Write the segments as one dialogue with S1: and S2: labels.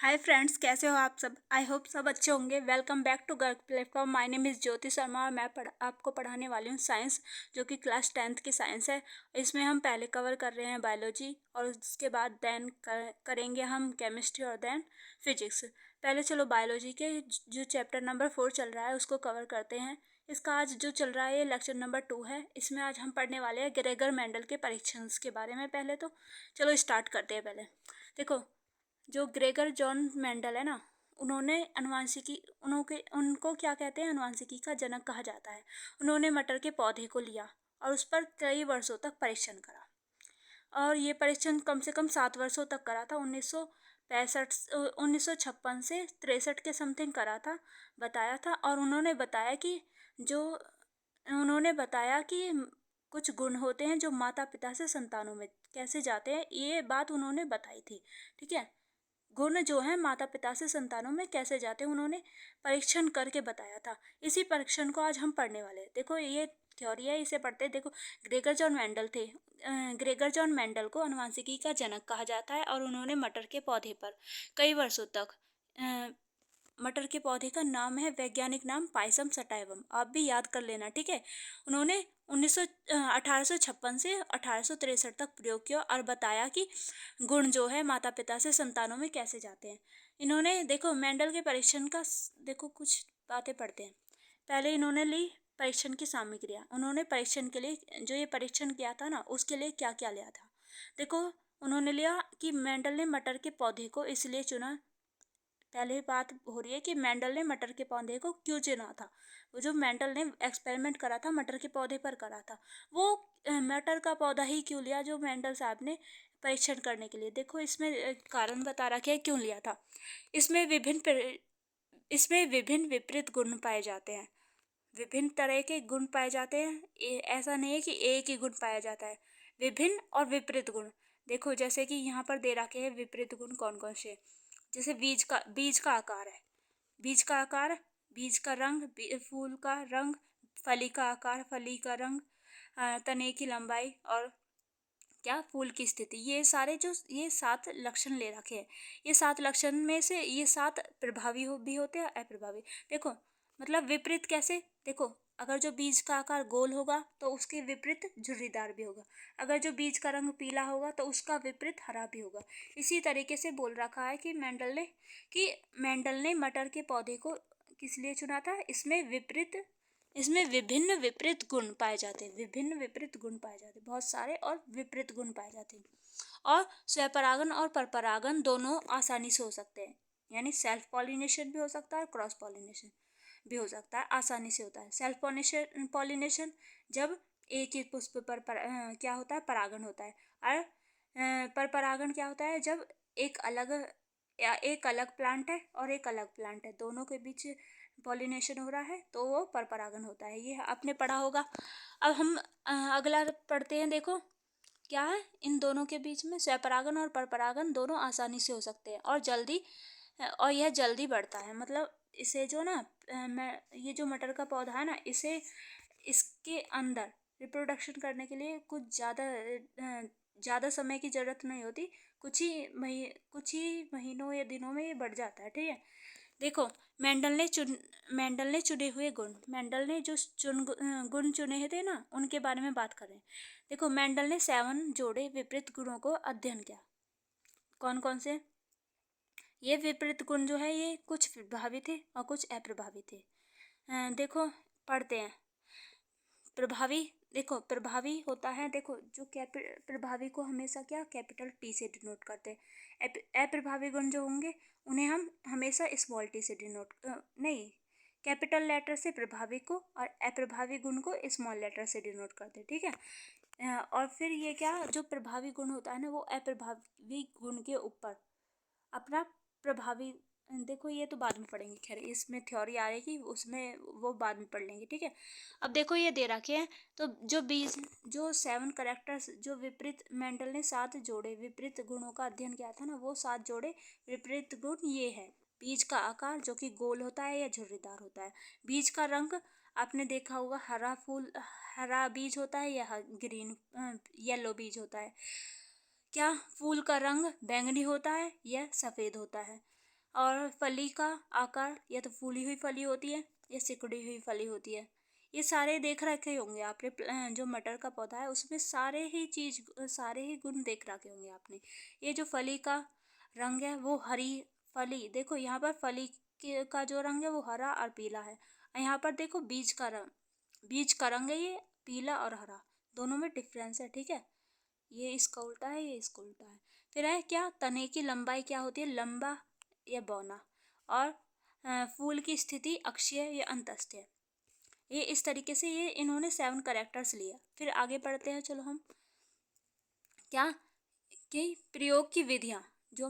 S1: Hi friends, कैसे हो आप सब। आई होप सब अच्छे होंगे। Welcome back to Garg platform. My name is Jyoti Sharma और मैं आपको पढ़ाने वाली हूँ साइंस, जो कि क्लास 10th की साइंस है। इसमें हम पहले कवर कर रहे हैं बायोलॉजी और उसके बाद देन करेंगे हम केमिस्ट्री और देन फिजिक्स। पहले चलो बायोलॉजी के जो चैप्टर नंबर 4 चल रहा है उसको कवर करते हैं। इसका आज जो चल रहा है ये लेक्चर नंबर 2 है। इसमें आज हम पढ़ने वाले हैं ग्रेगर मेंडल के परीक्षण के बारे में। पहले तो चलो स्टार्ट करते हैं। पहले देखो, जो ग्रेगर जॉन मेंडल है ना, उन्होंने अनुवांशिकी उनको क्या कहते हैं, अनुवांशिकी का जनक कहा जाता है। उन्होंने मटर के पौधे को लिया और उस पर कई वर्षों तक परीक्षण करा। और ये परीक्षण कम से कम 7 वर्षों तक करा था। 1956 से 63 के समथिंग करा था, बताया था। और उन्होंने बताया कि कुछ गुण होते हैं जो माता पिता से संतानों में कैसे जाते हैं, ये बात उन्होंने बताई थी। ठीक है, गुण जो है माता पिता से संतानों में कैसे जाते हैं उन्होंने परीक्षण करके बताया था। इसी परीक्षण को आज हम पढ़ने वाले हैं। देखो, ये थ्योरी है, इसे पढ़ते हैं। देखो, ग्रेगर जॉन मेंडल थे। ग्रेगर जॉन मेंडल को अनुवांशिकी का जनक कहा जाता है और उन्होंने मटर के पौधे पर कई वर्षों तक मटर के पौधे का नाम है, वैज्ञानिक नाम पायसम सटाइवम, आप भी याद कर लेना। ठीक है, उन्होंने 1856 से 1863 तक प्रयोग किया और बताया कि गुण जो है माता पिता से संतानों में कैसे जाते हैं। इन्होंने देखो मेंडल के परीक्षण का देखो कुछ बातें पढ़ते हैं। पहले इन्होंने ली परीक्षण की सामग्रियाँ। उन्होंने परीक्षण के लिए जो ये परीक्षण किया था ना, उसके लिए क्या क्या लिया था। देखो, उन्होंने लिया कि मेंडल ने मटर के पौधे को इसलिए चुना। पहले बात हो रही है कि मेंडल ने मटर के पौधे को क्यों चुना था। वो जो मेंडल ने एक्सपेरिमेंट करा था मटर के पौधे पर करा था, वो मटर का पौधा ही क्यों लिया जो मेंडल साहब ने परीक्षण करने के लिए। देखो, इसमें कारण बता रखे है क्यों लिया था। इसमें विभिन्न विपरीत गुण पाए जाते हैं। विभिन्न तरह के गुण पाए जाते हैं। ऐसा नहीं है कि एक ही गुण पाया जाता है। विभिन्न और विपरीत गुण। देखो, जैसे कि यहाँ पर दे रखे हैं विपरीत गुण कौन कौन से। जैसे बीज का आकार है, बीज का आकार, बीज का रंग, फूल का रंग, फली का आकार, फली का रंग, तने की लंबाई और क्या फूल की स्थिति। ये 7 लक्षण ले रखे हैं। ये 7 लक्षण में से ये 7 प्रभावी भी होते हैं, अप्रभावी। देखो, मतलब विपरीत कैसे। देखो, अगर जो बीज का आकार गोल होगा तो उसके विपरीत झुर्रीदार भी होगा। अगर जो बीज का रंग पीला होगा तो उसका विपरीत हरा भी होगा। इसी तरीके से बोल रखा है कि मेंडल ने मटर के पौधे को किस लिए चुना था। इसमें विभिन्न विपरीत गुण पाए जाते हैं। विभिन्न विपरीत गुण पाए जाते हैं, बहुत सारे और विपरीत गुण पाए जाते हैं। और स्वपरागन और परपरागन दोनों आसानी से हो सकते हैं। यानी सेल्फ पॉलिनेशन भी हो सकता है, क्रॉस पॉलिनेशन भी हो सकता है, आसानी से होता है। सेल्फ पॉलिनेशन जब एक ही पुष्प पर क्या होता है, परागन होता है। और परपरागन क्या होता है, जब एक अलग प्लांट है और एक अलग प्लांट है, दोनों के बीच पॉलिनेशन हो रहा है तो वो परपरागन होता है। ये आपने पढ़ा होगा। अब हम अगला पढ़ते हैं। देखो, क्या है, इन दोनों के बीच में स्वपरागन और परपरागन दोनों आसानी से हो सकते हैं और यह जल्दी बढ़ता है। मतलब इसे जो ना ये जो मटर का पौधा है ना, इसके अंदर रिप्रोडक्शन करने के लिए कुछ ज़्यादा समय की ज़रूरत नहीं होती। कुछ ही महीनों या दिनों में ये बढ़ जाता है। ठीक है, देखो, मेंडल ने चुने हुए गुण। मेंडल ने जो गुण चुने थे ना, उनके बारे में बात करें। देखो, मेंडल ने 7 जोड़े विपरीत गुणों को अध्ययन किया। कौन कौन से। ये विपरीत गुण जो है ये कुछ प्रभावी थे और कुछ अप्रभावी थे। देखो, पढ़ते हैं। प्रभावी, देखो प्रभावी होता है, देखो जो प्रभावी को हमेशा क्या कैपिटल टी से डिनोट करते हैं। अप्रभावी गुण जो होंगे उन्हें हम हमेशा स्मॉल टी से डिनोट नहीं, कैपिटल लेटर से प्रभावी को और अप्रभावी गुण को स्मॉल लेटर से डिनोट करते हैं। ठीक है, और फिर ये क्या, जो प्रभावी गुण होता है ना, वो अप्रभावी गुण के ऊपर अपना प्रभावी, देखो ये तो बाद में पढ़ेंगे। खैर, इसमें थ्योरी आएगी, उसमें वो बाद में पढ़ लेंगे। ठीक है, अब देखो ये दे रखे हैं। तो जो 7 करेक्टर्स, जो विपरीत, मेंडल ने 7 जोड़े विपरीत गुणों का अध्ययन किया था ना, वो 7 जोड़े विपरीत गुण ये है। बीज का आकार जो कि गोल होता है या झुर्रीदार होता है। बीज का रंग आपने देखा होगा, हरा बीज होता है या ग्रीन येलो बीज होता है। क्या फूल का रंग बैंगनी होता है या सफ़ेद होता है। और फली का आकार या तो फूली हुई फली होती है या सिकुड़ी हुई फली होती है। ये सारे देख रखे होंगे आपने, जो मटर का पौधा है उसमें सारे ही गुण देख रखे होंगे आपने। ये जो फली का रंग है वो हरी फली, देखो यहाँ पर फली का जो रंग है वो हरा और पीला है। यहाँ पर देखो बीज का रंग है ये पीला और हरा, दोनों में डिफरेंस है, ठीक है। ये इसका उल्टा है, ये इसका उल्टा है। फिर है क्या, तने की लंबाई क्या होती है, लंबा या बौना। और फूल की स्थिति अक्षीय या अंतस्थीय। ये इस तरीके से ये इन्होंने 7 कैरेक्टर्स लिए। फिर आगे पढ़ते हैं, चलो हम क्या कि प्रयोग की विधियाँ, जो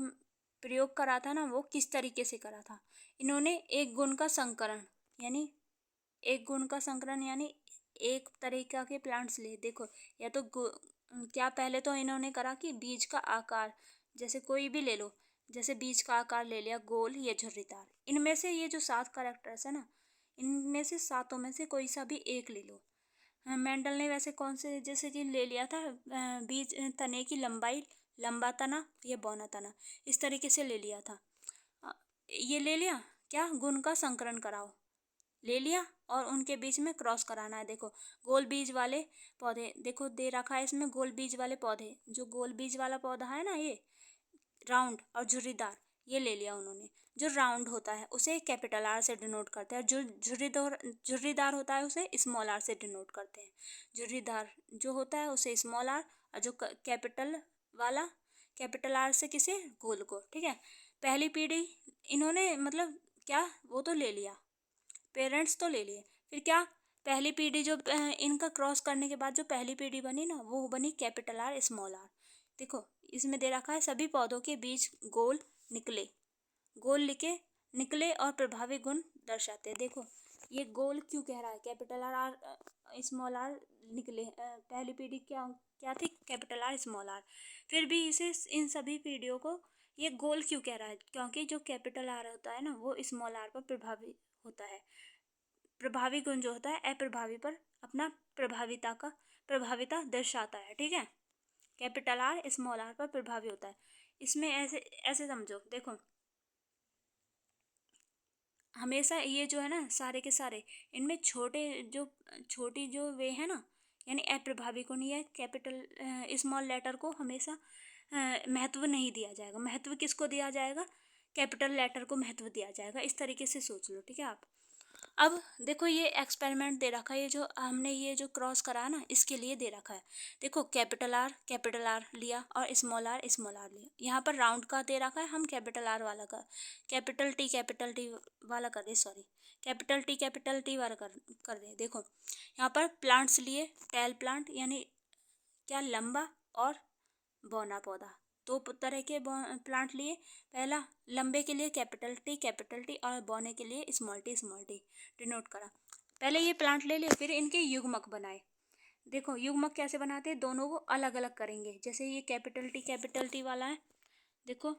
S1: प्रयोग करा था ना वो किस तरीके से करा था। इन्होंने एक गुण का संकरण यानी एक तरीका के प्लांट्स लिए। देखो या तो क्या पहले तो इन्होंने करा कि बीज का आकार, जैसे कोई भी ले लो, जैसे बीज का आकार ले लिया गोल या झुर्रीदार। इनमें से ये जो 7 कैरेक्टर्स है ना, इनमें से सातों में से कोई सा भी एक ले लो। मेंडल ने वैसे कौन से, जैसे कि ले लिया था बीज तने की लंबाई, लंबा तना या बौना तना, इस तरीके से ले लिया था। ये ले लिया क्या, गुण का संकरण कराओ, ले लिया और उनके बीच में क्रॉस कराना है। देखो गोल बीज वाले पौधे, देखो दे रखा है इसमें गोल बीज वाले पौधे। जो गोल बीज वाला पौधा है ना, ये राउंड और झुर्रीदार, ये ले लिया उन्होंने। जो राउंड होता है उसे कैपिटल आर से डिनोट करते हैं, जो झुर्रीदार होता है उसे स्मॉल आर से डिनोट करते हैं। झुर्रीदार जो होता है उसे स्मॉल आर, और जो कैपिटल वाला कैपिटल आर से किसे, गोल को, ठीक है। पहली पीढ़ी इन्होंने मतलब क्या, वो तो ले लिया, पेरेंट्स तो ले लिए। फिर क्या, पहली पीढ़ी जो इनका क्रॉस करने के बाद जो पहली पीढ़ी बनी ना, वो बनी कैपिटल आर स्मॉल आर। देखो इसमें दे रखा है सभी पौधों के बीच गोल निकले, गोल लिखे निकले और प्रभावी गुण दर्शाते हैं। देखो ये गोल क्यों कह रहा है, capital R R small R निकले, पहली पीढ़ी क्या क्या थी, कैपिटल आर स्मॉल आर। फिर भी इसे इन सभी पीढ़ियों को ये गोल क्यों कह रहा है, क्योंकि जो कैपिटल आर होता है ना वो स्मॉल आर पर प्रभावी होता है। प्रभावी गुण जो होता है अप्रभावी पर अपना प्रभाविता दर्शाता है, ठीक है। कैपिटल आर स्मॉल आर पर प्रभावी होता है। इसमें ऐसे ऐसे समझो, देखो हमेशा ये जो है ना सारे के सारे, इनमें छोटी जो वे है ना, यानी अप्रभावी को नहीं है, कैपिटल स्मॉल लेटर को हमेशा महत्व नहीं दिया जाएगा। महत्व किसको दिया जाएगा, कैपिटल लेटर को महत्व दिया जाएगा। इस तरीके से सोच लो, ठीक है आप। अब देखो ये एक्सपेरिमेंट दे रखा है, ये जो हमने ये जो क्रॉस करा ना इसके लिए दे रखा है। देखो कैपिटल आर लिया और स्मॉल आर लिया। यहाँ पर राउंड का दे रखा है, हम कैपिटल आर वाला का कैपिटल टी वाला कर दे, सॉरी कैपिटल टी वाला कर दे। देखो यहाँ पर प्लांट्स लिए, टेल प्लांट यानी क्या, लंबा और बौना पौधा। दो तरह के प्लांट लिए। पहला लंबे के लिए कैपिटल टी और बौने के लिए स्मॉल टी डिनोट करा। पहले ये प्लांट ले लिए, फिर इनके युग्मक बनाए। देखो युग्मक कैसे बनाते हैं, दोनों को अलग अलग करेंगे। जैसे ये कैपिटल टी वाला है, देखो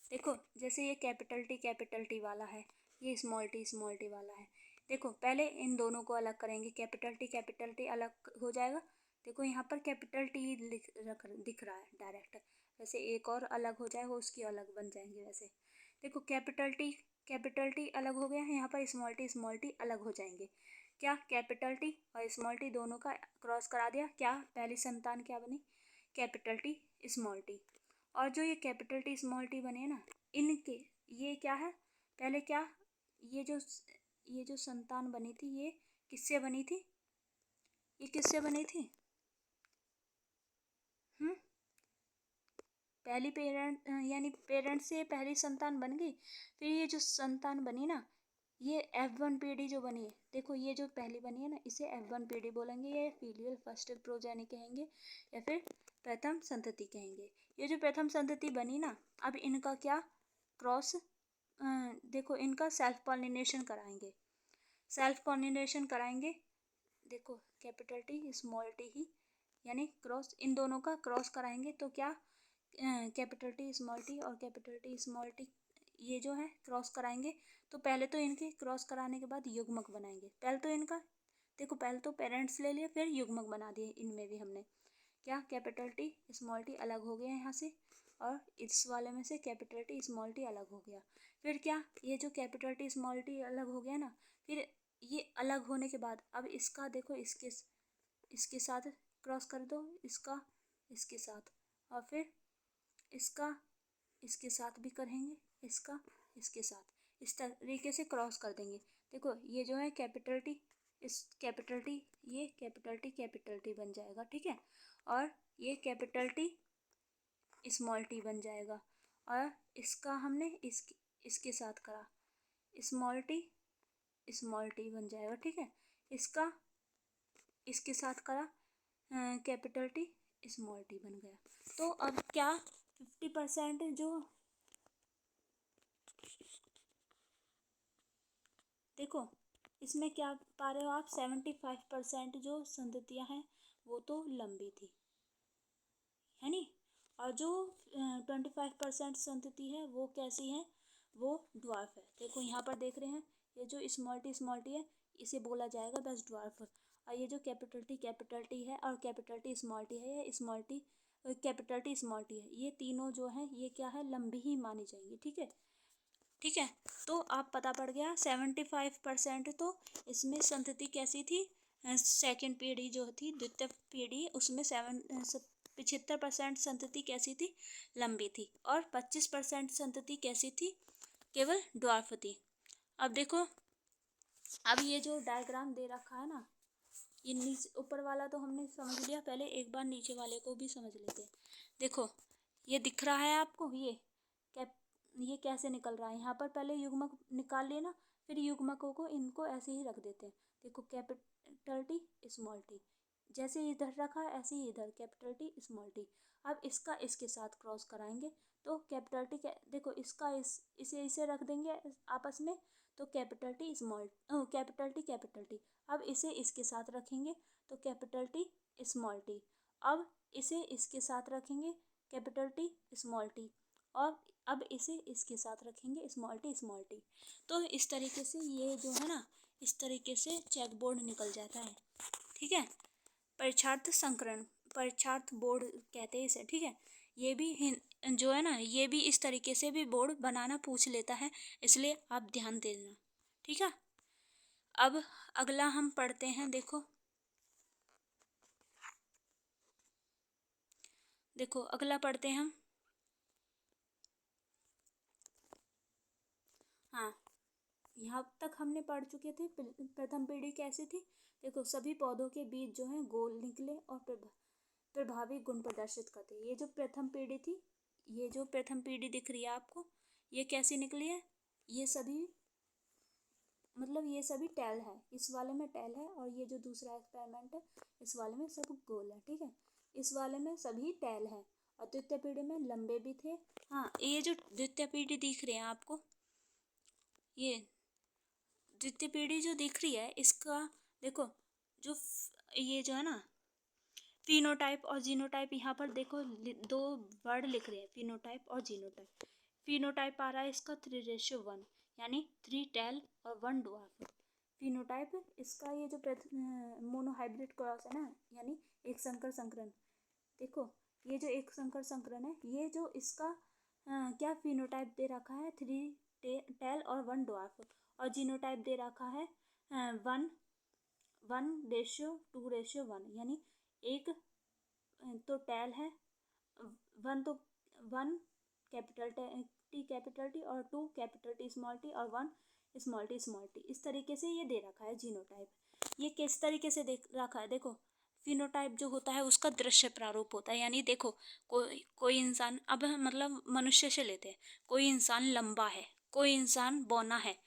S1: देखो जैसे ये कैपिटल टी वाला है, ये स्मॉल टी वाला है। देखो पहले इन दोनों को अलग करेंगे, कैपिटल टी अलग हो जाएगा। देखो यहाँ पर कैपिटल टी दिख रहा है डायरेक्ट, वैसे एक और अलग हो जाएगा, उसकी अलग बन जाएंगे वैसे। देखो कैपिटल टी अलग हो गया है, यहाँ पर स्मॉल टी अलग हो जाएंगे। क्या, कैपिटल टी और स्मॉल टी दोनों का क्रॉस करा दिया, क्या पहली संतान क्या बनी, कैपिटल टी स्मॉल टी। और जो ये कैपिटल टी स्मॉल टी बने ना, इनके ये क्या है, पहले क्या, ये जो संतान बनी थी ये किससे बनी थी, ये किससे बनी थी, हम्म पहली पेरेंट यानी पेरेंट से पहली संतान बन गई। फिर ये जो संतान बनी ना, ये F1 पीढ़ी जो बनी है, देखो ये जो पहली बनी है ना इसे F1 पीढ़ी बोलेंगे, ये फिलियल फर्स्ट प्रोजेनी कहेंगे या फिर प्रथम संतति कहेंगे। ये जो प्रथम संतति बनी ना, अब इनका क्या क्रॉस, देखो इनका सेल्फ पॉलिनेशन कराएंगे। देखो कैपिटल टी स्मॉल टी ही यानी क्रॉस, इन दोनों का क्रॉस कराएंगे तो क्या, कैपिटल टी स्मॉल टी और कैपिटल टी स्मॉल टी ये जो है क्रॉस कराएंगे। तो पहले तो इनके क्रॉस कराने के बाद युग्मक बनाएंगे। पहले तो इनका देखो, पहले तो पेरेंट्स ले लिए, फिर युग्मक बना दिए इनमें भी हमने। क्या कैपिटल टी स्मॉल टी अलग हो गया यहाँ से, और इस वाले में से कैपिटल टी स्मॉल टी अलग हो गया। फिर क्या, ये जो कैपिटल टी स्मॉल टी अलग हो गया ना, फिर ये अलग होने के बाद अब इसका देखो, इसके साथ क्रॉस कर दो, इसका इसके साथ, और फिर इसका इसके साथ भी करेंगे, इसका इसके साथ, इस तरीके से क्रॉस कर देंगे। देखो ये जो है कैपिटल टी, इस कैपिटल टी, ये कैपिटल टी बन जाएगा, ठीक है। और ये कैपिटल टी स्मॉल टी बन जाएगा, और इसका हमने इसके साथ करा, स्मॉल टी बन जाएगा, ठीक है। इसका इसके साथ करा कैपिटल टी स्मॉल टी बन गया। तो अब क्या 50% जो, देखो इसमें क्या पा रहे हो आप, 75% जो संततियाँ हैं वो तो लंबी थी, है नी, और जो 25% संतति है वो कैसी है, वो ड्वार्फ है। देखो यहाँ पर देख रहे हैं, ये जो स्मॉल टी है इसे बोला जाएगा बस ड्वार्फ। और ये जो कैपिटल टी है और कैपिटल टी स्मॉल टी है, ये small T capital T small T है, ये तीनों जो है ये क्या है, लंबी ही मानी जाएंगी, ठीक है। ठीक है, तो आप पता पड़ गया 75% तो इसमें संतति कैसी थी, सेकंड पीढ़ी जो थी, द्वितीय पीढ़ी, उसमें 75% संतति कैसी थी, लंबी थी, और 25% संतति कैसी थी, केवल ड्वार्फ थी। अब देखो, अब ये जो डायग्राम दे रखा है ना, ये नीचे ऊपर वाला तो हमने समझ लिया, पहले एक बार नीचे वाले को भी समझ लेते हैं। देखो ये दिख रहा है आपको, ये कैसे निकल रहा है, यहाँ पर पहले युग्मक निकाल लिए ना, फिर युग्मकों को इनको ऐसे ही रख देते हैं। देखो कैपिटल टी स्मॉल टी, जैसे इधर रखा है ऐसे ही इधर कैपिटल टी स्मॉल टी। अब इसका इसके साथ क्रॉस कराएंगे तो कैपिटल टी, देखो इसका इसे रख देंगे आपस में, तो कैपिटल टी कैपिटल टी। अब इसे इसके साथ रखेंगे तो कैपिटल टी स्मॉल टी। अब इसे इसके साथ रखेंगे कैपिटल टी स्मॉल टी, और अब इसे इसके साथ रखेंगे स्मॉल टी। तो इस तरीके से ये जो है ना, इस तरीके से चेक बोर्ड निकल जाता है, ठीक है। परीक्षार्थ संकरण, परीक्षार्थ बोर्ड कहते हैं इसे, ठीक है। ये भी जो है ना, ये भी इस तरीके से भी बोर्ड बनाना पूछ लेता है, इसलिए आप ध्यान देना, ठीक है। अब अगला हम पढ़ते हैं, देखो अगला पढ़ते हैं हम। हाँ, यहाँ तक हमने पढ़ चुके थे प्रथम पीढ़ी कैसी थी। देखो सभी पौधों के बीज जो हैं गोल निकले और प्रभावी गुण प्रदर्शित करते। ये जो प्रथम पीढ़ी थी, ये जो प्रथम पीढ़ी दिख रही है आपको, ये कैसी निकली है, ये सभी मतलब ये सभी टेल है, इस वाले में टेल है, और ये जो दूसरा एक्सपेरिमेंट है इस वाले में सब गोल है, ठीक है। इस वाले में सभी टेल है, और द्वितीय पीढ़ी में लंबे भी थे। हाँ, ये जो द्वितीय पीढ़ी दिख रही है आपको, ये द्वितीय पीढ़ी जो दिख रही है, इसका देखो जो ये जो है ना, फिनोटाइप और जीनोटाइप, यहाँ पर देखो दो वर्ड लिख रहे हैं, फिनोटाइप और जीनोटाइप। फिनोटाइप आ रहा है इसका 3:1, यानी 3 टेल और 1 ड्वार्फ। फिनोटाइप इसका ये जो मोनोहाइब्रिड क्रॉस है ना, यानी एक संकर संकरण। देखो ये जो एक संकर संकरण है, ये जो इसका क्या फिनोटाइप दे रखा है, 3 टेल और 1 ड्वार्फ, और जीनोटाइप दे रखा है 1:2:1, यानी एक तो टेल है, 1 कैपिटल टी और 2 कैपिटल टी स्मॉल टी और 1 स्मॉल टी। इस तरीके से ये दे रखा है जीनोटाइप। ये किस तरीके से देख रखा है, देखो फिनोटाइप जो होता है उसका दृश्य प्रारूप होता है, यानी देखो कोई इंसान, अब मतलब मनुष्य से लेते हैं, कोई इंसान लंबा है, कोई इंसान बौना है,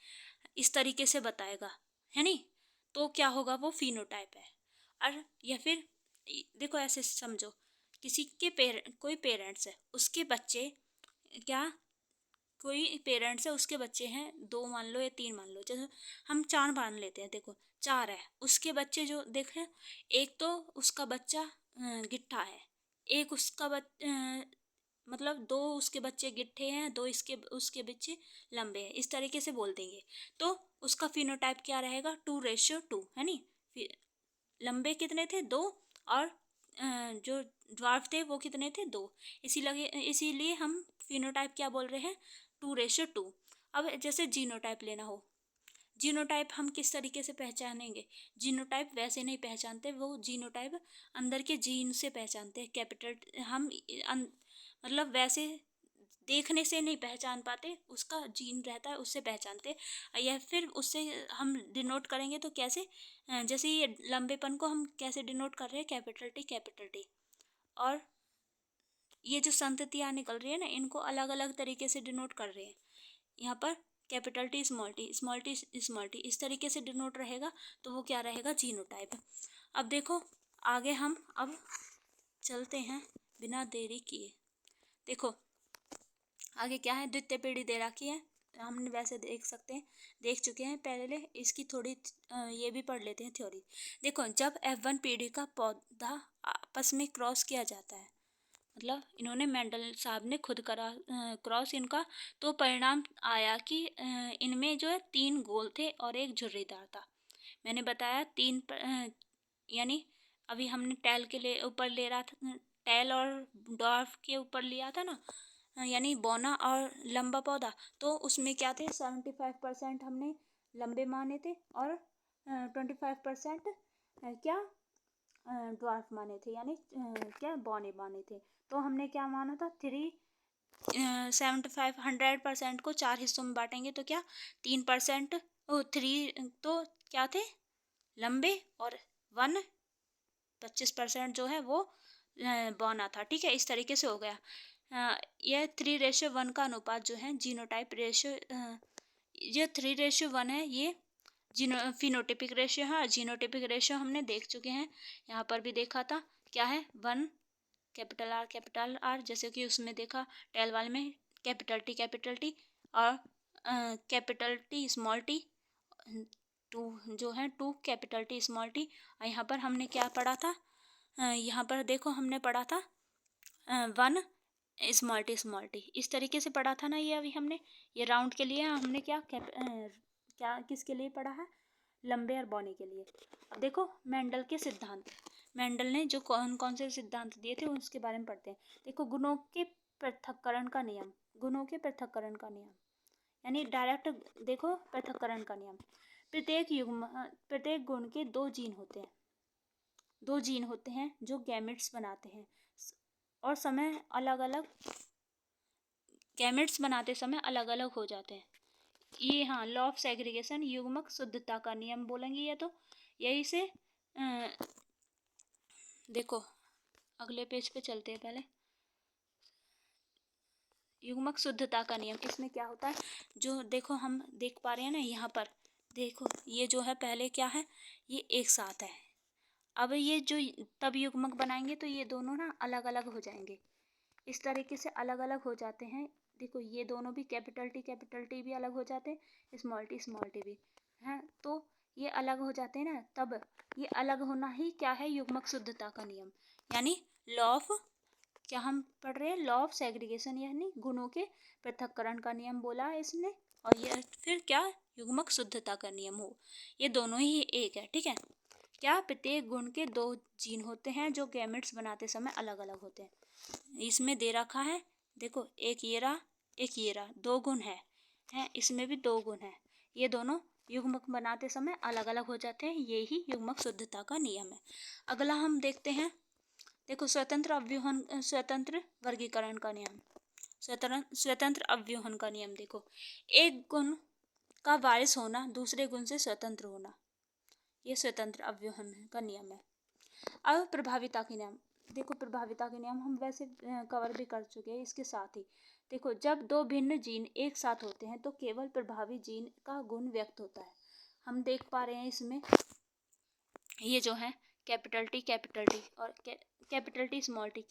S1: इस तरीके से बताएगा, है नी, तो क्या होगा, वो फिनोटाइप है। और या फिर देखो ऐसे समझो, किसी के कोई पेरेंट्स है, उसके बच्चे क्या, कोई पेरेंट्स है उसके बच्चे हैं 2 मान लो या 3 मान लो, जैसे हम 4 मान लेते हैं, देखो 4 है, उसके बच्चे जो देखे, एक तो उसका बच्चा गिट्ठा है, एक उसका मतलब 2 उसके बच्चे गिट्ठे हैं, 2 उसके बच्चे लंबे हैं, इस तरीके से बोल देंगे। तो उसका फिनोटाइप क्या रहेगा, 2:2, है नी। लंबे कितने थे, 2, और जो ड्वार्फ थे वो कितने थे, 2। इसीलिए हम फिनोटाइप क्या बोल रहे हैं, 2:2। अब जैसे जीनोटाइप लेना हो, जीनोटाइप हम किस तरीके से पहचानेंगे, जीनोटाइप वैसे नहीं पहचानते, वो जीनोटाइप अंदर के जीन से पहचानते हैं। कैपिटल हम मतलब वैसे देखने से नहीं पहचान पाते, उसका जीन रहता है उससे पहचानते, या फिर उससे हम डिनोट करेंगे तो कैसे, जैसे ये लंबेपन को हम कैसे डिनोट कर रहे हैं, कैपिटल टी। और ये जो संततियाँ निकल रही है ना, इनको अलग अलग तरीके से डिनोट कर रहे हैं। यहाँ पर कैपिटल टी, स्मॉल टी इस तरीके से डिनोट रहेगा, तो वो क्या रहेगा, जीनोटाइप। अब देखो आगे हम अब चलते हैं बिना देरी किए। देखो आगे क्या है, द्वितीय पीढ़ी दे रखी है, हमने वैसे देख चुके हैं पहले, इसकी थोड़ी ये भी पढ़ लेते हैं थ्योरी। देखो जब F1 पीढ़ी का पौधा आपस में क्रॉस किया जाता है, मतलब इन्होंने मेंडल साहब ने खुद करा क्रॉस इनका, तो परिणाम आया कि इनमें जो है 3 गोल थे और एक झुर्रीदार था। मैंने बताया यानी अभी हमने टैल के लिए ऊपर ले रहा था, टैल और डॉर्फ के ऊपर लिया था ना, यानी बौना और लंबा पौधा, तो उसमें क्या थे, 75% हमने लंबे माने थे और 25% क्या ड्वार्फ माने थे, यानी क्या बौने माने थे। तो हमने क्या माना था, 100% को 4 हिस्सों में बांटेंगे तो क्या 3%, 3 तो क्या थे लंबे, और 25% जो है वो बौना था। ठीक है, इस तरीके से हो गया। यह 3:1 का अनुपात जो है जीनोटाइप रेशियो, ये 3:1 है, ये फिनोटिपिक रेशियो है। जीनोटिपिक रेशियो हमने देख चुके हैं, यहाँ पर भी देखा था, क्या है 1 कैपिटल आर, जैसे कि उसमें देखा टेल वाले में कैपिटल टी और कैपिटल टी स्मॉल टी, 2 जो है 2 कैपिटल टी स्मॉल टी। और यहाँ पर हमने क्या पढ़ा था, यहाँ पर देखो हमने पढ़ा था 1 स्मॉल टी इस तरीके से पढ़ा था ना। ये अभी हमने ये राउंड के लिए हमने क्या किसके लिए पढ़ा है, लंबे और बौने के लिए। अब देखो मेंडल के सिद्धांत, मेंडल ने जो कौन कौन से सिद्धांत दिए थे उसके बारे में पढ़ते हैं। देखो गुणों के पृथक्करण का नियम, यानी डायरेक्ट देखो पृथक्करण का नियम। प्रत्येक गुण के 2 जीन होते हैं जो गैमेट्स बनाते हैं, और गैमेट्स बनाते समय अलग अलग हो जाते हैं। ये हाँ लॉ ऑफ सेग्रीगेशन, युग्मक शुद्धता का नियम बोलेंगे ये, तो यही से देखो अगले पेज पे चलते हैं। पहले युग्मक शुद्धता का नियम, इसमें क्या होता है, जो देखो हम देख पा रहे हैं ना, यहाँ पर देखो ये जो है पहले क्या है, ये एक साथ है। अब ये जो तब युग्मक बनाएंगे तो ये दोनों ना अलग अलग हो जाएंगे, इस तरीके से अलग अलग हो जाते हैं। देखो ये दोनों भी कैपिटल टी भी अलग हो जाते हैं, स्मॉल टी भी हैं, तो ये अलग हो जाते हैं ना, तब ये अलग होना ही क्या है, युग्मक शुद्धता का नियम, यानी लॉ ऑफ, क्या हम पढ़ रहे हैं, लॉ ऑफ सेग्रीगेशन, यानी गुणों के पृथक्करण का नियम बोला है इसने, और ये फिर क्या युग्मक शुद्धता का नियम हो, ये दोनों ही एक है। ठीक है, क्या प्रत्येक गुण के 2 जीन होते हैं जो गैमेट्स बनाते समय अलग अलग होते हैं। इसमें दे रखा है देखो, एक ये रहा 2 गुण है इसमें भी 2 गुण है, ये दोनों युग्मक बनाते समय अलग अलग हो जाते हैं, ये ही युग्मक शुद्धता का नियम है। अगला हम देखते हैं, देखो स्वतंत्र वर्गीकरण का नियम, स्वतंत्र अव्यूहन का नियम। देखो एक गुण का वारिस होना दूसरे गुण से स्वतंत्र होना, ये स्वतंत्र अव्यूहन का नियम है। अब प्रभाविता के नियम, देखो प्रभाविता के नियम हम वैसे कवर भी कर चुके हैं। इसके साथ ही देखो जब 2 भिन्न जीन एक साथ होते हैं तो केवल प्रभावी जीन का गुण व्यक्त होता है। हम देख पा रहे हैं इसमें ये जो है कैपिटल टी और कैपिटल टी स्मॉल टी,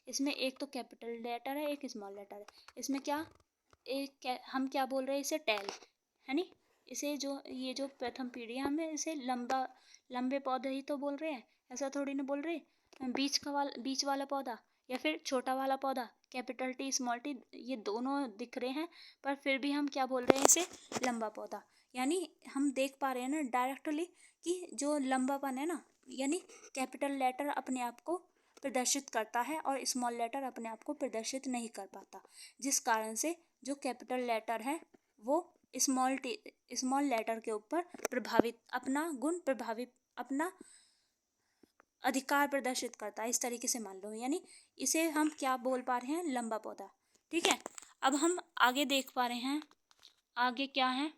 S1: इसमें एक तो कैपिटल लेटर है एक स्मॉल लेटर है। इसमें क्या हम क्या बोल रहे हैं, इसे टैल है नी, इसे जो ये जो प्रथम पीढ़ी है हमें इसे लंबे पौधे ही तो बोल रहे हैं, ऐसा थोड़ी ना बोल रहे बीच वाला पौधा या फिर छोटा वाला पौधा, कैपिटल टी स्मॉल टी ये दोनों दिख रहे हैं, पर फिर भी हम क्या बोल रहे हैं, इसे लंबा पौधा। यानी हम देख पा रहे हैं ना डायरेक्टली कि जो लंबापन है ना, यानी कैपिटल लेटर अपने आप को प्रदर्शित करता है और स्मॉल लेटर अपने आप को प्रदर्शित नहीं कर पाता, जिस कारण से जो कैपिटल लेटर है वो स्मॉल लेटर के ऊपर प्रभावित अपना अधिकार प्रदर्शित करता है। इस तरीके से मान लो, यानी इसे हम क्या बोल पा रहे हैं, लंबा पौधा। ठीक है, अब हम आगे देख पा रहे हैं आगे क्या है।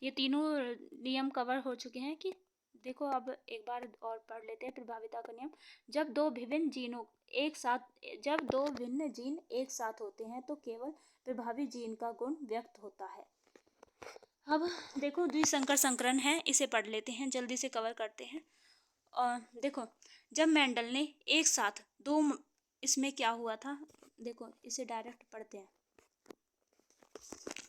S1: ये तीनों नियम कवर हो चुके हैं कि देखो, अब एक बार और पढ़ लेते हैं प्रभाविता का नियम। जब दो भिन्न जीन एक साथ होते हैं तो केवल प्रभावी जीन का गुण व्यक्त होता है। अब देखो, द्विसंकर संकरण है, इसे पढ़ लेते हैं, जल्दी से कवर करते हैं। और देखो, जब मेंडल ने एक साथ दो, इसमें क्या हुआ था, देखो इसे डायरेक्ट पढ़ते हैं।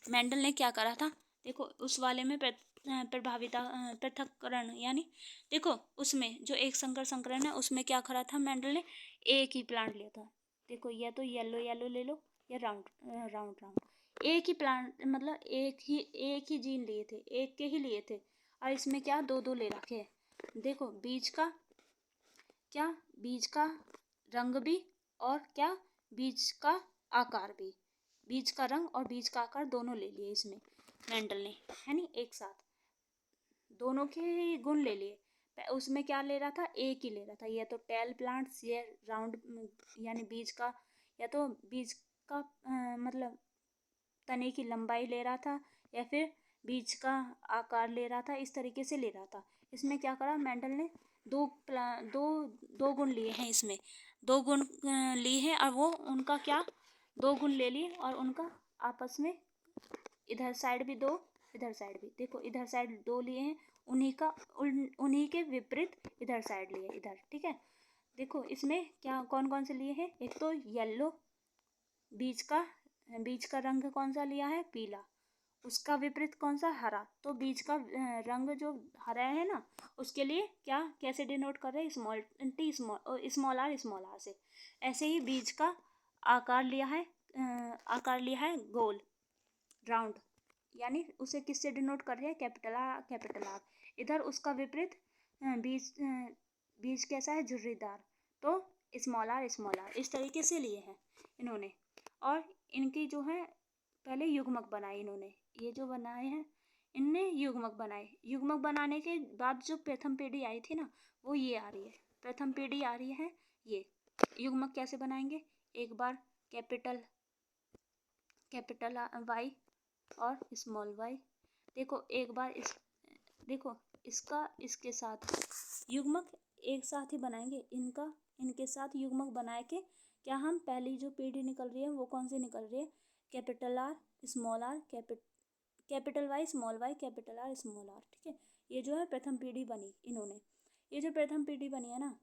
S1: मेंडल ने क्या करा था, देखो उस वाले में प्रभाविता पृथक्करण, यानी देखो उसमें जो एक संकर संकरण है उसमें क्या करा था, मेंडल ने एक ही प्लांट लिया था। देखो, या तो येलो ले लो या राउंड, एक ही प्लांट, मतलब एक ही जीन लिए थे, एक के ही लिए थे, और इसमें क्या दो दो ले रखे हैं। देखो बीज का रंग भी, और क्या बीज का आकार भी, बीज का रंग और बीज का आकार दोनों ले लिए इसमें मेंडल ने, है नी, एक साथ दोनों के गुण ले लिए। उसमें क्या ले रहा था, एक ही ले रहा था, या तो टेल प्लांट्स, या राउंड, यानी बीज का, या तो बीज का मतलब तने की लंबाई ले रहा था, या फिर बीज का आकार ले रहा था, इस तरीके से ले रहा था। इसमें क्या करा मेंडल ने, दो गुण लिए हैं, इसमें दो गुण लिए हैं, और वो उनका क्या, दो गुण ले लिए और उनका आपस में, इधर साइड भी दो, इधर साइड भी, देखो इधर साइड दो लिए हैं, उन्हीं के विपरीत इधर साइड लिए इधर। ठीक है, देखो इसमें क्या कौन कौन से लिए हैं, एक तो येलो, बीज का रंग कौन सा लिया है, पीला, उसका विपरीत कौन सा, हरा। तो बीज का रंग जो हरा है ना, उसके लिए क्या, कैसे डिनोट कर रहे हैं, स्मॉल आर से। ऐसे ही बीज का आकार लिया है गोल, राउंड, यानी उसे किससे डिनोट कर रहे हैं, कैपिटल आर। इधर उसका विपरीत बीज कैसा है, झुर्रीदार, तो स्मॉल आर, इस तरीके से लिए हैं इन्होंने। और इनकी जो है पहले युग्मक बनाए इन्होंने, ये जो बनाए हैं इनने युग्मक बनाए। युग्मक बनाने के बाद जो प्रथम पीढ़ी आई थी ना, वो ये आ रही है, प्रथम पीढ़ी आ रही है ये। युग्मक कैसे बनाएंगे, एक बार कैपिटल वाई और स्मॉल वाई, देखो एक बार देखो इसका इसके साथ युग्मक एक साथ ही बनाएंगे, इनके साथ युग्मक बनाए के क्या हम पहली जो पीढ़ी निकल रही है वो कौन सी निकल रही है, capital R, capital Y, small Y, capital R, small R. ठीक है, ये जो है प्रथम पीढ़ी बनी इन्होंने। ये जो प्रथम पीढ़ी बनी है ना,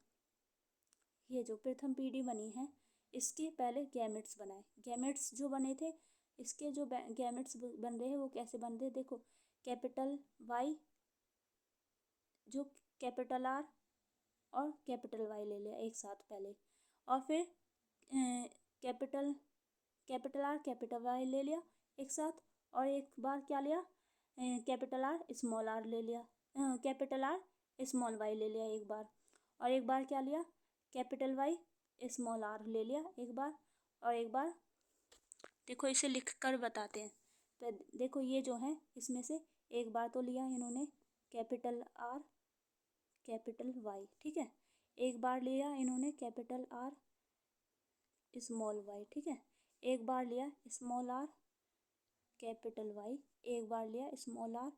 S1: ये जो प्रथम पीढ़ी बनी है, इसके पहले गैमेट्स बनाए। गैमेट्स जो बने थे, इसके जो गैमेट्स बन रहे हैं वो कैसे बन रहे हैं, देखो कैपिटल वाई, जो कैपिटल आर और कैपिटल वाई ले लिया एक साथ पहले, और फिर कैपिटल आर कैपिटल वाई ले लिया एक साथ, और एक बार क्या लिया, कैपिटल आर स्मॉल आर ले लिया, कैपिटल आर स्मॉल वाई ले लिया एक बार, और एक बार क्या लिया, कैपिटल वाई स्मॉल आर ले लिया एक बार, और एक बार देखो इसे लिख कर बताते हैं। तो देखो ये जो है इसमें से एक बार तो लिया इन्होंने कैपिटल आर कैपिटल वाई, ठीक है, एक बार लिया इन्होंने कैपिटल आर स्मॉल वाई, ठीक है, एक बार लिया स्मॉल आर कैपिटल वाई, एक बार लिया स्मॉल आर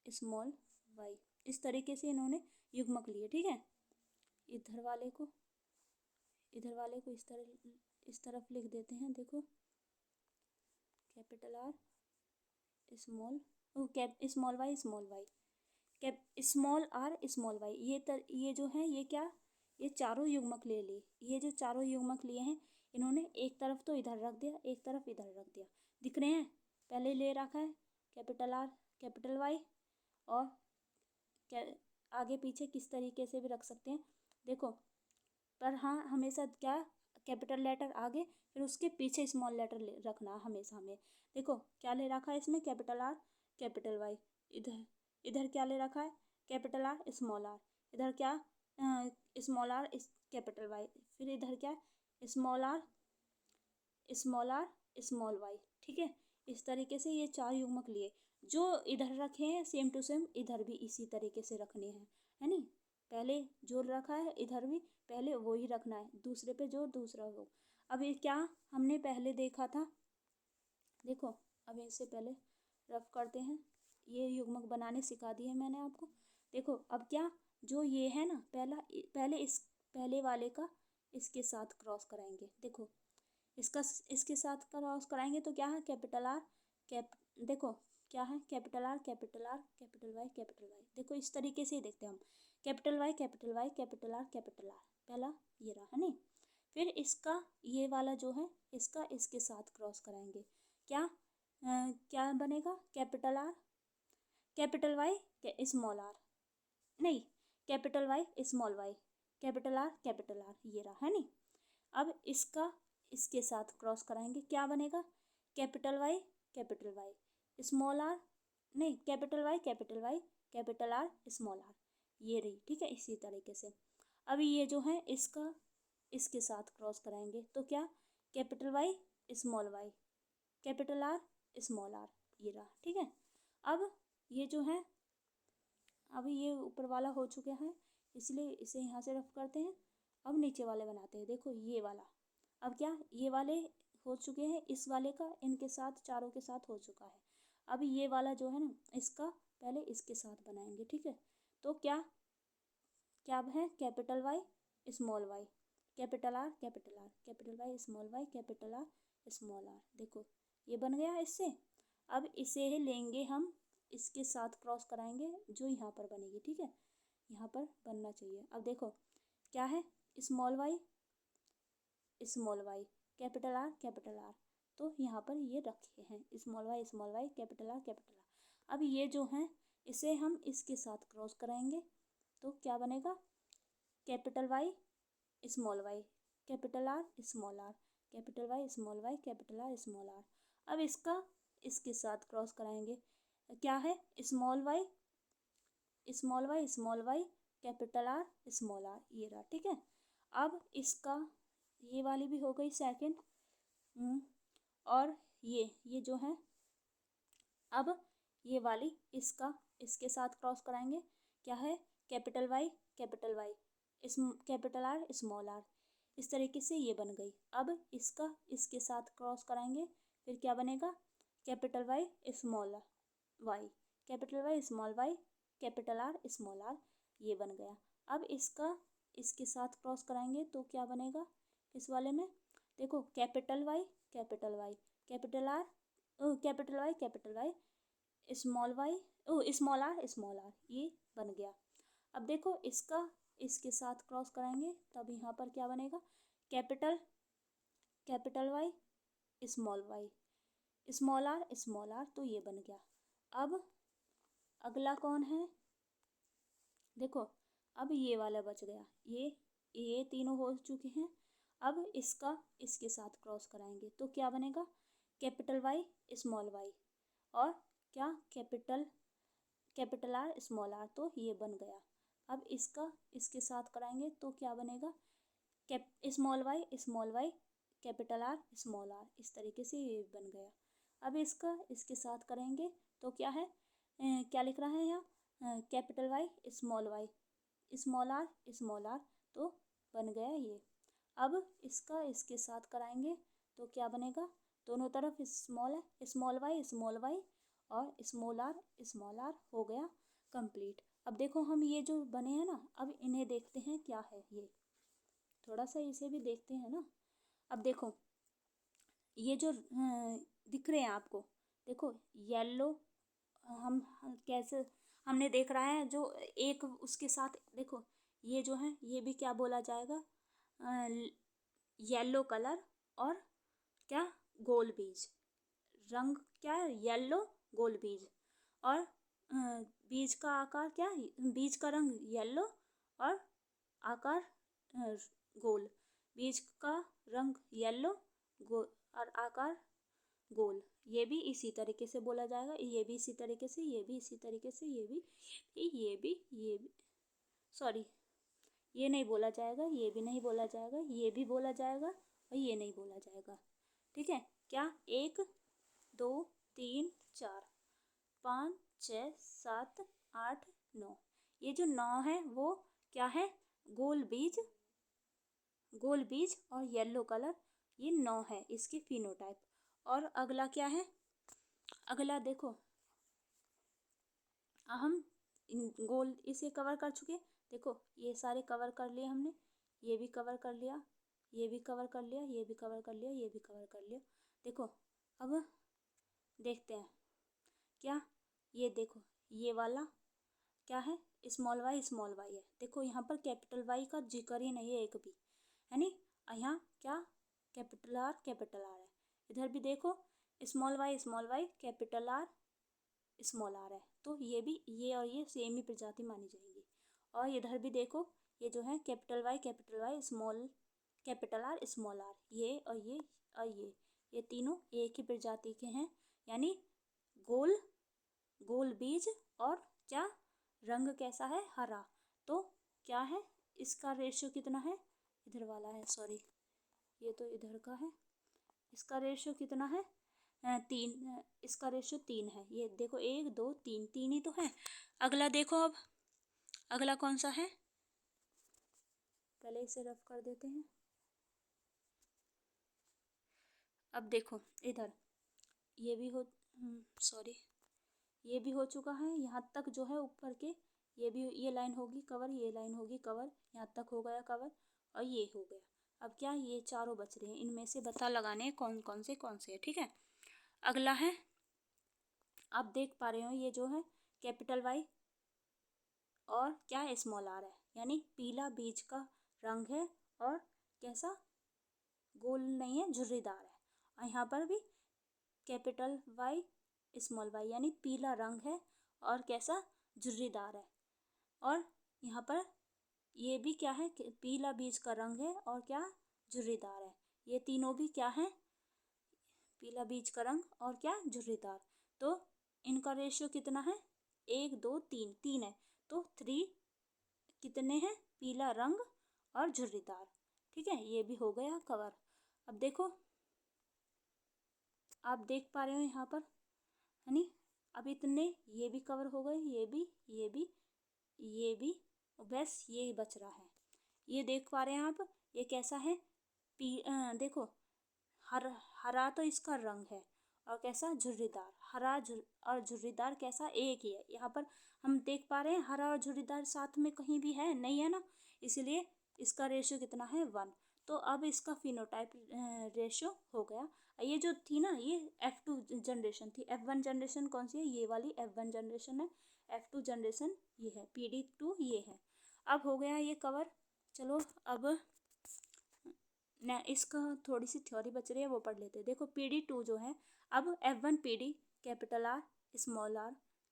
S1: स्मॉल वाई। इस तरीके से इन्होंने युग्मक लिए। ठीक है, इधर वाले को इस तरफ लिख देते हैं, देखो capital R small small Y cap small R small Y, ये जो है ये क्या, ये चारों युग्मक ले लिए। ये जो चारों युग्मक लिए हैं इन्होंने एक तरफ तो इधर रख दिया, एक तरफ इधर रख दिया, दिख रहे हैं, पहले ले रखा है कैपिटल आर कैपिटल वाई, और आगे पीछे किस तरीके से भी रख सकते हैं, देखो, पर हाँ हमेशा क्या, कैपिटल लेटर आगे फिर उसके पीछे स्मॉल लेटर रखना हमेशा हमें। देखो क्या ले रखा है इसमें, कैपिटल आर कैपिटल वाई, इधर क्या ले रखा है, कैपिटल आर स्मॉल आर, इधर क्या स्मॉल आर कैपिटल वाई, फिर इधर क्या है स्मॉल आर स्मॉल वाई। ठीक है, इस तरीके से ये 4 युग्मक लिए। जो इधर रखे हैं सेम टू सेम इधर भी इसी तरीके से रखने हैं, है नी। पहले जो रखा है इधर भी पहले वो ही रखना है, दूसरे पे जो दूसरा हो। अब ये क्या हमने पहले देखा था, देखो अब इससे पहले रफ करते हैं। ये युग्मक बनाने सिखा दिए मैंने आपको। देखो अब क्या जो ये है ना पहले इस पहले वाले का इसके साथ क्रॉस कराएंगे। देखो इसका इसके साथ क्रॉस कराएंगे तो क्या है कैपिटल आर देखो क्या है capital R capital R capital Y capital Y. देखो इस तरीके से ही देखते हैं हम, capital Y capital Y capital R capital R. पहला ये रहा है नहीं, फिर इसका ये वाला जो है इसका इसके साथ क्रॉस कराएंगे। क्या बनेगा capital R capital Y small R, नहीं capital Y small Y capital R ये रहा है नहीं। अब इसका इसके साथ क्रॉस कराएंगे, क्या बनेगा कैपिटल वाई स्मॉल आर, नहीं capital Y capital R small R, ये रही। ठीक है, इसी तरीके से अब ये जो है इसका इसके साथ क्रॉस कराएंगे तो क्या capital Y small Y capital R small R, ये रहा। ठीक है, अब ये जो है अभी ये ऊपर वाला हो चुका है इसलिए इसे यहाँ से रफ करते हैं। अब नीचे वाले बनाते हैं। देखो ये वाला अब क्या ये वाले हो चुके हैं, इस वाले का इनके साथ चारों के साथ हो चुका है। अब ये वाला जो है ना इसका पहले इसके साथ बनाएंगे। ठीक है, तो क्या क्या है capital Y small Y capital R capital Y capital R small R. देखो ये बन गया इससे। अब इसे लेंगे हम इसके साथ क्रॉस कराएंगे जो यहाँ पर बनेगी। ठीक है, यहाँ पर बनना चाहिए। अब देखो क्या है स्मॉल वाई कैपिटल आर, तो यहाँ पर ये रखे हैं स्मॉल वाई कैपिटल आर। अब ये जो है इसे हम इसके साथ क्रॉस कराएंगे तो क्या बनेगा capital Y small Y capital R small R capital Y capital R small R. अब इसका इसके साथ क्रॉस कराएंगे, क्या है small Y capital R small R, ये रहा। ठीक है, अब इसका ये वाली भी हो गई सेकंड। और ये जो है अब ये वाली इसका इसके साथ क्रॉस कराएंगे, क्या है capital Y capital R small R. इस तरीके से ये बन गई। अब इसका इसके साथ क्रॉस कराएंगे फिर क्या बनेगा capital Y small Y capital R small R, ये बन गया। अब इसका इसके साथ क्रॉस कराएंगे तो क्या बनेगा इस वाले में, देखो capital Y capital R capital Y small R, ये बन गया। अब देखो इसका इसके साथ क्रॉस कराएंगे तब यहाँ पर क्या बनेगा कैपिटल वाई स्मॉल आर, तो ये बन गया। अब अगला कौन है, देखो अब ये वाला बच गया। ये तीनों हो चुके हैं। अब इसका इसके साथ क्रॉस कराएंगे तो क्या बनेगा कैपिटल वाई स्मॉल वाई और क्या कैपिटल आर स्मॉल आर, तो ये बन गया। अब इसका इसके साथ कराएंगे तो क्या बनेगा small Y capital R small R, इस तरीके से ये बन गया। अब इसका इसके साथ करेंगे तो क्या है क्या लिख रहा है यहाँ capital Y small R small R, तो बन गया ये। अब इसका इसके साथ कराएंगे तो क्या बनेगा, दोनों तरफ स्मॉल वाई और स्मॉल आर हो गया कंप्लीट। अब देखो हम ये जो बने हैं ना अब इन्हें देखते हैं क्या है, ये थोड़ा सा इसे भी देखते हैं ना। अब देखो ये जो दिख रहे हैं आपको, देखो येलो हम कैसे हमने देख रहा है जो एक उसके साथ, देखो ये जो है ये भी क्या बोला जाएगा येलो कलर और क्या गोल बीज रंग, क्या है येलो गोल बीज और बीज का आकार क्या है, बीज का रंग येलो और आकार गोल, बीज का रंग येलो गोल और आकार गोल। ये भी इसी तरीके से बोला जाएगा, ये भी इसी तरीके से, ये भी इसी तरीके से, ये भी सॉरी ये नहीं बोला जाएगा, ये भी नहीं बोला जाएगा, ये भी बोला जाएगा और ये नहीं बोला जाएगा। ठीक है, क्या 1 2 3 4 5 6 7 8 9, ये जो 9 है वो क्या है, गोल बीज, गोल बीज और येलो कलर, ये 9 है इसकी फिनोटाइप। और अगला क्या है, अगला देखो, हम गोल इसे कवर कर चुके, देखो ये सारे कवर कर लिए हमने, ये भी कवर कर लिया, ये भी कवर कर लिया, ये भी कवर कर लिया, ये भी कवर कर लिया। देखो अब देखते हैं क्या, ये देखो ये वाला क्या है, स्मॉल वाई है। देखो यहाँ पर कैपिटल वाई का जिक्र ही नहीं है एक भी, है नी। यहाँ क्या, कैपिटल आर है। इधर भी देखो small Y capital R small R है, तो ये भी, ये और ये सेम ही प्रजाति मानी जाएंगी। और इधर भी देखो ये जो है capital Y small capital R small R, ये और ये और ये तीनों एक ही प्रजाति के हैं, यानी गोल, गोल बीज और क्या, रंग कैसा है, हरा। तो क्या है, इसका रेशियो कितना है, इधर वाला है, सॉरी ये तो इधर का है, इसका रेशियो कितना है, 3, इसका रेशियो 3 है। ये देखो 1 2 3, 3 ही तो है। अगला देखो, अब अगला कौन सा है, पहले इसे रफ कर देते हैं। अब देखो इधर ये भी हो, सॉरी ये भी हो चुका है, यहाँ तक जो है ऊपर के, ये भी, ये लाइन होगी कवर, ये लाइन होगी कवर, यहाँ तक हो गया कवर और ये हो गया। अब क्या, ये चारों बच रहे हैं, इनमें से पता लगाने हैं कौन कौन से है। ठीक है, अगला है, आप देख पा रहे हो ये जो है कैपिटल वाई और क्या स्मॉल आर है, यानी पीला बीज का रंग है और कैसा, गोल नहीं है, झुर्रीदार है। और यहाँ पर भी कैपिटल वाई स्मॉल वाई, यानी पीला रंग है और कैसा, झुर्रीदार है। और यहाँ पर ये भी क्या है, पीला बीज का रंग है और क्या, झुर्रीदार है। ये तीनों भी क्या है, पीला बीज का रंग और क्या, झुर्रीदार। तो इनका रेशियो कितना है, 1 2 3, 3 है, तो 3 कितने हैं, पीला रंग और झुर्रीदार। ठीक है, ये भी हो गया कवर। अब देखो, आप देख पा रहे हो यहाँ पर, है नी। अब इतने ये भी कवर हो गए, ये भी, ये भी, ये भी, बस ये बच रहा है। ये देख पा रहे हैं आप, ये कैसा है, देखो हरा तो इसका रंग है और कैसा, झुर्रीदार, और झुर्रीदार कैसा, एक ही है। यहाँ पर हम देख पा रहे हैं हरा और झुर्रीदार साथ में कहीं भी है नहीं, है ना, इसलिए इसका रेशियो कितना है, 1। तो अब इसका फिनोटाइप रेशियो हो गया। ये जो थी ना, ये F2 जनरेशन थी, F1 जनरेशन कौन सी है, ये वाली F1 जनरेशन है, F2 जनरेशन ये है, PD2 ये है। अब हो गया ये कवर। चलो अब ना, इसका थोड़ी सी थ्योरी बच रही है, वो पढ़ लेते हैं। देखो PD2 जो है, अब F1 PD capital R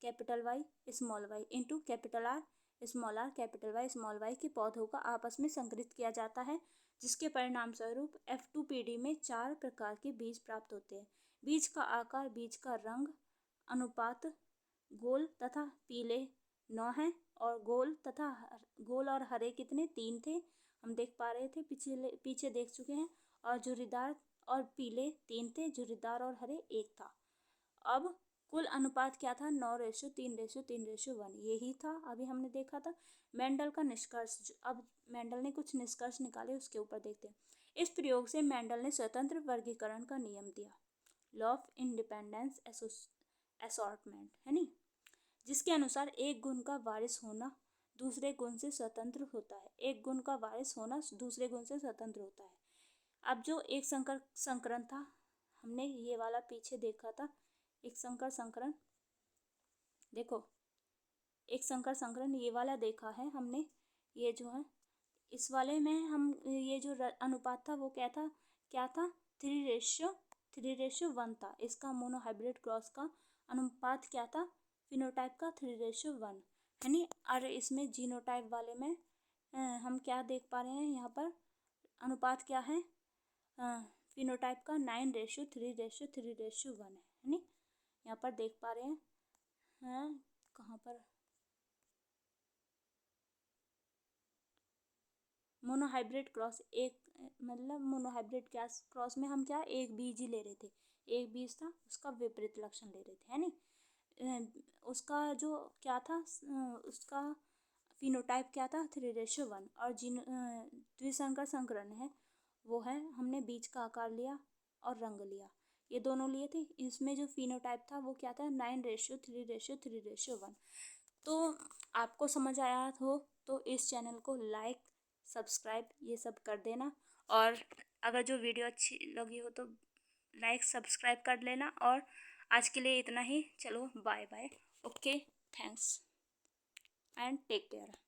S1: capital Y small Y into capital R small Y के पौधों का आपस में संकरित किया जाता है, जिसके परिणाम स्वरूप F2 PD में 4 प्रकार के बीज प्राप्त होते हैं। बीज का आकार, बीज का रंग, अनुपात, गोल तथा पीले 9 हैं और गोल और हरे कितने, 3 थे, हम देख पा रहे थे, पीछे देख चुके हैं। और झुर्रीदार और पीले 3 थे, झुर्रीदार और हरे 1 था। अब कुल अनुपात क्या था, 9:3:3:1, यही था अभी हमने देखा था। मेंडल का निष्कर्ष, अब मेंडल ने कुछ निष्कर्ष निकाले, उसके ऊपर देखते हैं। इस प्रयोग से मेंडल ने स्वतंत्र वर्गीकरण का नियम दिया, लॉ ऑफ इंडिपेंडेंस असॉर्टमेंट, है नी, जिसके अनुसार एक गुण का वारिस होना दूसरे गुण से स्वतंत्र होता है, एक गुण का वारिस होना दूसरे गुण से स्वतंत्र होता है। अब जो एक संकरण था, हमने ये वाला पीछे देखा था, एक संकरण, देखो एक संकरण ये वाला देखा है हमने, ये जो है इस वाले में हम, ये जो अनुपात था वो क्या था 3:1 था। इसका मोनोहाइब्रिड क्रॉस का अनुपात क्या था, फिनोटाइप का 3:1, है नी। और इसमें जीनोटाइप वाले में हम क्या देख पा रहे हैं, यहाँ पर अनुपात क्या है, फिनोटाइप का 9:3:3:1 है नी, यहाँ पर देख पा रहे हैं। कहाँ पर, मोनोहाइब्रिड क्रॉस एक मतलब मोनोहाइब्रिड क्रॉस में हम क्या एक बीज ही ले रहे थे, एक बीज था उसका विपरीत लक्षण ले रहे थे, है नहीं। उसका जो क्या था, उसका फिनोटाइप क्या था, 3:1। और जिन द्विसंकर संकरण है वो है, हमने बीज का आकार लिया और रंग लिया, ये दोनों लिए थे। इसमें जो फिनोटाइप था वो क्या था, 9:3:3:1। तो आपको समझ आया हो तो इस चैनल को लाइक सब्सक्राइब ये सब कर देना। और अगर जो वीडियो अच्छी लगी हो तो लाइक सब्सक्राइब कर लेना। और आज के लिए इतना ही, चलो bye bye, okay, thanks and take care.